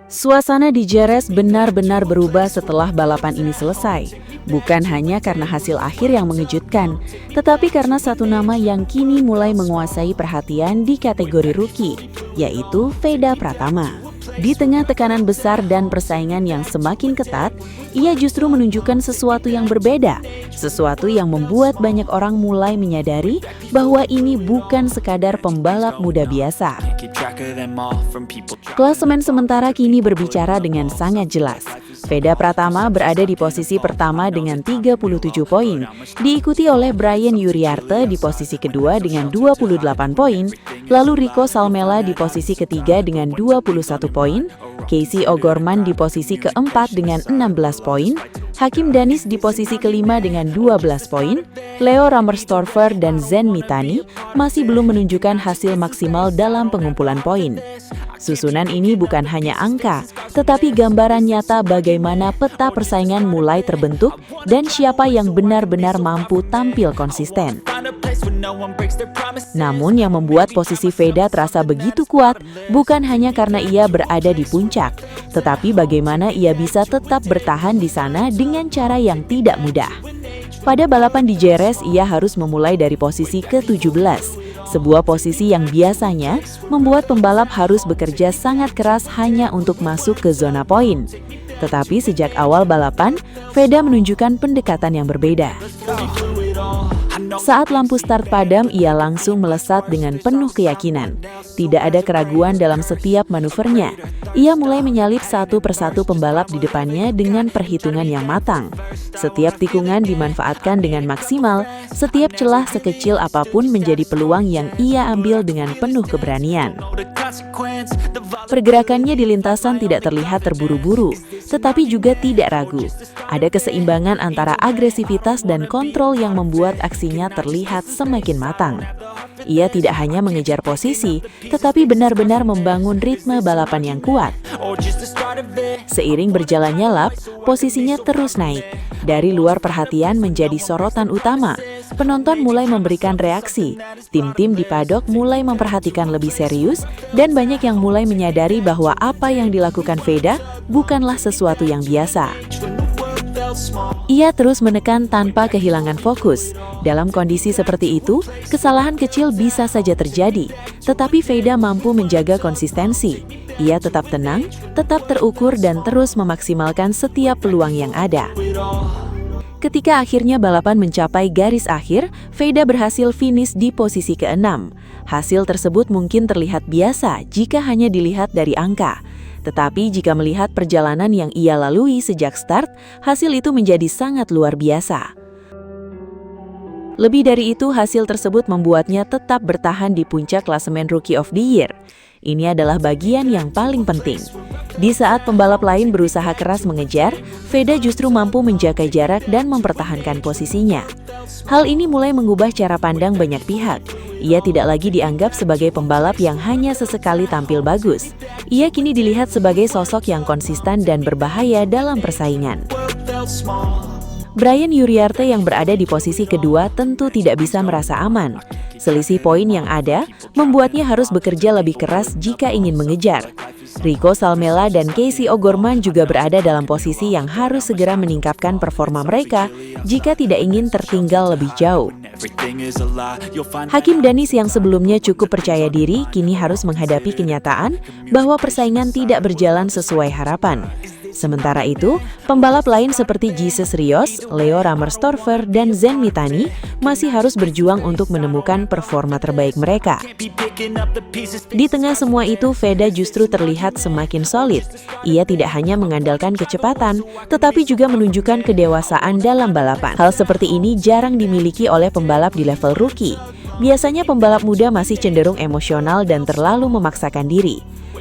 Suasana di Jerez benar-benar berubah setelah balapan ini selesai. Bukan hanya karena hasil akhir yang mengejutkan, tetapi karena satu nama yang kini mulai menguasai perhatian di kategori rookie, yaitu Veda Pratama. Di tengah tekanan besar dan persaingan yang semakin ketat, ia justru menunjukkan sesuatu yang berbeda, sesuatu yang membuat banyak orang mulai menyadari bahwa ini bukan sekadar pembalap muda biasa. Klasemen sementara kini berbicara dengan sangat jelas. Veda Pratama berada di posisi pertama dengan 37 poin, diikuti oleh Brian Uriarte di posisi kedua dengan 28 poin, lalu Rico Salmela di posisi ketiga dengan 21 poin, Casey O'Gorman di posisi keempat dengan 16 poin, Hakim Danis di posisi kelima dengan 12 poin, Leo Rammerstorfer dan Zen Mitani masih belum menunjukkan hasil maksimal dalam pengumpulan poin. Susunan ini bukan hanya angka, tetapi gambaran nyata bagaimana peta persaingan mulai terbentuk dan siapa yang benar-benar mampu tampil konsisten. Namun yang membuat posisi Veda terasa begitu kuat bukan hanya karena ia berada di puncak, tetapi bagaimana ia bisa tetap bertahan di sana dengan cara yang tidak mudah. Pada balapan di Jerez, ia harus memulai dari posisi ke-17, sebuah posisi yang biasanya membuat pembalap harus bekerja sangat keras hanya untuk masuk ke zona poin. Tetapi sejak awal balapan, Veda menunjukkan pendekatan yang berbeda. Saat lampu start padam, ia langsung melesat dengan penuh keyakinan. Tidak ada keraguan dalam setiap manuvernya. Ia mulai menyalip satu persatu pembalap di depannya dengan perhitungan yang matang. Setiap tikungan dimanfaatkan dengan maksimal, setiap celah sekecil apapun menjadi peluang yang ia ambil dengan penuh keberanian. Pergerakannya di lintasan tidak terlihat terburu-buru, tetapi juga tidak ragu. Ada keseimbangan antara agresivitas dan kontrol yang membuat aksinya terlihat semakin matang. Ia tidak hanya mengejar posisi, tetapi benar-benar membangun ritme balapan yang kuat. Seiring berjalannya lap, posisinya terus naik. Dari luar perhatian menjadi sorotan utama. Penonton mulai memberikan reaksi. Tim-tim di paddock mulai memperhatikan lebih serius, dan banyak yang mulai menyadari bahwa apa yang dilakukan Veda bukanlah sesuatu yang biasa. Ia terus menekan tanpa kehilangan fokus. Dalam kondisi seperti itu, kesalahan kecil bisa saja terjadi, tetapi Veda mampu menjaga konsistensi. Ia tetap tenang, tetap terukur dan terus memaksimalkan setiap peluang yang ada. Ketika akhirnya balapan mencapai garis akhir, Veda berhasil finish di posisi ke-6. Hasil tersebut mungkin terlihat biasa jika hanya dilihat dari angka. Tetapi jika melihat perjalanan yang ia lalui sejak start, hasil itu menjadi sangat luar biasa. Lebih dari itu, hasil tersebut membuatnya tetap bertahan di puncak klasemen Rookie of the Year. Ini adalah bagian yang paling penting. Di saat pembalap lain berusaha keras mengejar, Veda justru mampu menjaga jarak dan mempertahankan posisinya. Hal ini mulai mengubah cara pandang banyak pihak. Ia tidak lagi dianggap sebagai pembalap yang hanya sesekali tampil bagus. Ia kini dilihat sebagai sosok yang konsisten dan berbahaya dalam persaingan. Brian Uriarte yang berada di posisi kedua tentu tidak bisa merasa aman. Selisih poin yang ada membuatnya harus bekerja lebih keras jika ingin mengejar. Rico Salmela dan Casey O'Gorman juga berada dalam posisi yang harus segera meningkatkan performa mereka jika tidak ingin tertinggal lebih jauh. Hakim Danis yang sebelumnya cukup percaya diri kini harus menghadapi kenyataan bahwa persaingan tidak berjalan sesuai harapan. Sementara itu, pembalap lain seperti Jesus Rios, Leo Rammerstorfer, dan Zen Mitani masih harus berjuang untuk menemukan performa terbaik mereka. Di tengah semua itu, Veda justru terlihat semakin solid. Ia tidak hanya mengandalkan kecepatan, tetapi juga menunjukkan kedewasaan dalam balapan. Hal seperti ini jarang dimiliki oleh pembalap di level rookie. Biasanya pembalap muda masih cenderung emosional dan terlalu memaksakan diri.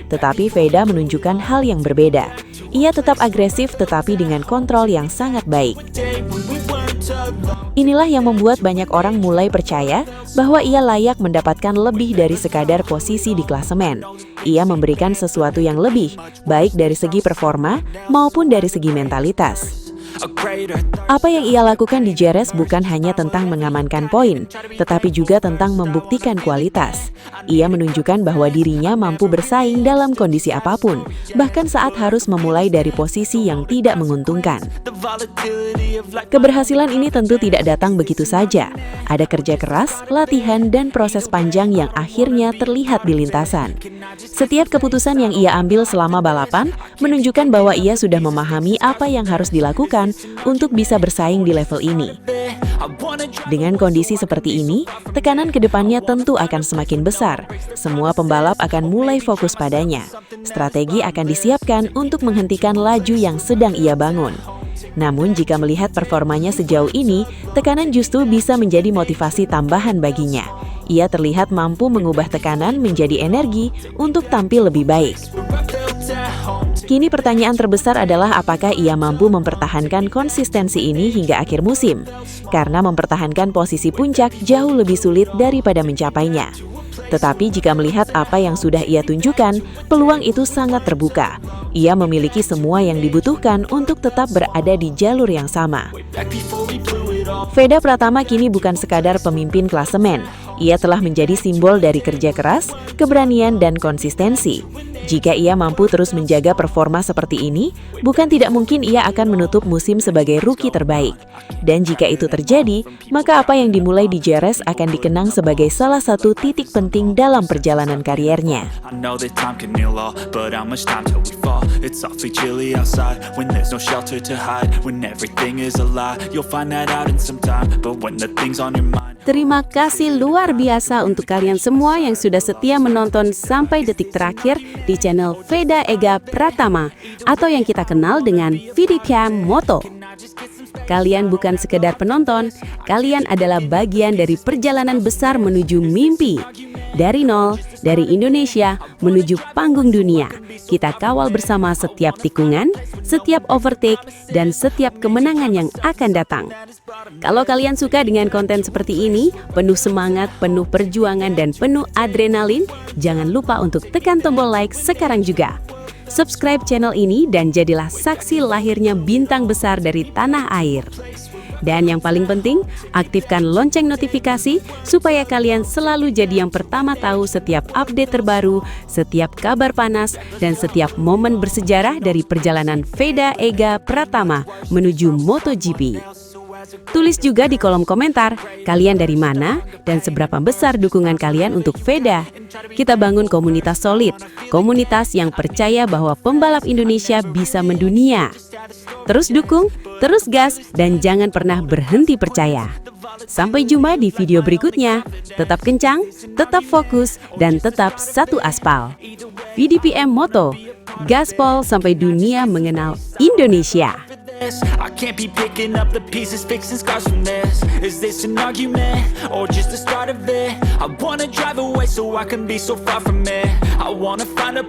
Tetapi Veda menunjukkan hal yang berbeda. Ia tetap agresif tetapi dengan kontrol yang sangat baik. Inilah yang membuat banyak orang mulai percaya bahwa ia layak mendapatkan lebih dari sekadar posisi di klasemen. Ia memberikan sesuatu yang lebih, baik dari segi performa maupun dari segi mentalitas. Apa yang ia lakukan di Jerez bukan hanya tentang mengamankan poin, tetapi juga tentang membuktikan kualitas. Ia menunjukkan bahwa dirinya mampu bersaing dalam kondisi apapun, bahkan saat harus memulai dari posisi yang tidak menguntungkan. Keberhasilan ini tentu tidak datang begitu saja. Ada kerja keras, latihan, dan proses panjang yang akhirnya terlihat di lintasan. Setiap keputusan yang ia ambil selama balapan menunjukkan bahwa ia sudah memahami apa yang harus dilakukan untuk bisa bersaing di level ini. Dengan kondisi seperti ini, tekanan ke depannya tentu akan semakin besar. Semua pembalap akan mulai fokus padanya. Strategi akan disiapkan untuk menghentikan laju yang sedang ia bangun. Namun jika melihat performanya sejauh ini, tekanan justru bisa menjadi motivasi tambahan baginya. Ia terlihat mampu mengubah tekanan menjadi energi untuk tampil lebih baik. Kini pertanyaan terbesar adalah apakah ia mampu mempertahankan konsistensi ini hingga akhir musim, karena mempertahankan posisi puncak jauh lebih sulit daripada mencapainya. Tetapi jika melihat apa yang sudah ia tunjukkan, peluang itu sangat terbuka. Ia memiliki semua yang dibutuhkan untuk tetap berada di jalur yang sama. Veda Pratama kini bukan sekadar pemimpin klasemen. Ia telah menjadi simbol dari kerja keras, keberanian, dan konsistensi. Jika ia mampu terus menjaga performa seperti ini, bukan tidak mungkin ia akan menutup musim sebagai rookie terbaik. Dan jika itu terjadi, maka apa yang dimulai di Jerez akan dikenang sebagai salah satu titik penting dalam perjalanan kariernya. Terima kasih luar biasa untuk kalian semua yang sudah setia menonton sampai detik terakhir di channel Veda Ega Pratama atau yang kita kenal dengan VDPM Moto. Kalian bukan sekedar penonton, kalian adalah bagian dari perjalanan besar menuju mimpi. Dari nol, dari Indonesia menuju panggung dunia, kita kawal bersama setiap tikungan, setiap overtake, dan setiap kemenangan yang akan datang. Kalau kalian suka dengan konten seperti ini, penuh semangat, penuh perjuangan, dan penuh adrenalin, jangan lupa untuk tekan tombol like sekarang juga. Subscribe channel ini dan jadilah saksi lahirnya bintang besar dari tanah air. Dan yang paling penting, aktifkan lonceng notifikasi supaya kalian selalu jadi yang pertama tahu setiap update terbaru, setiap kabar panas, dan setiap momen bersejarah dari perjalanan Veda Ega Pratama menuju MotoGP. Tulis juga di kolom komentar, kalian dari mana dan seberapa besar dukungan kalian untuk Veda. Kita bangun komunitas solid, komunitas yang percaya bahwa pembalap Indonesia bisa mendunia. Terus dukung, terus gas, dan jangan pernah berhenti percaya. Sampai jumpa di video berikutnya. Tetap kencang, tetap fokus, dan tetap satu aspal. VDPM Moto, gaspol sampai dunia mengenal Indonesia. I can't be picking up the pieces, fixing scars from this. Is this an argument, or just the start of it? I wanna drive away so I can be so far from it. I wanna find a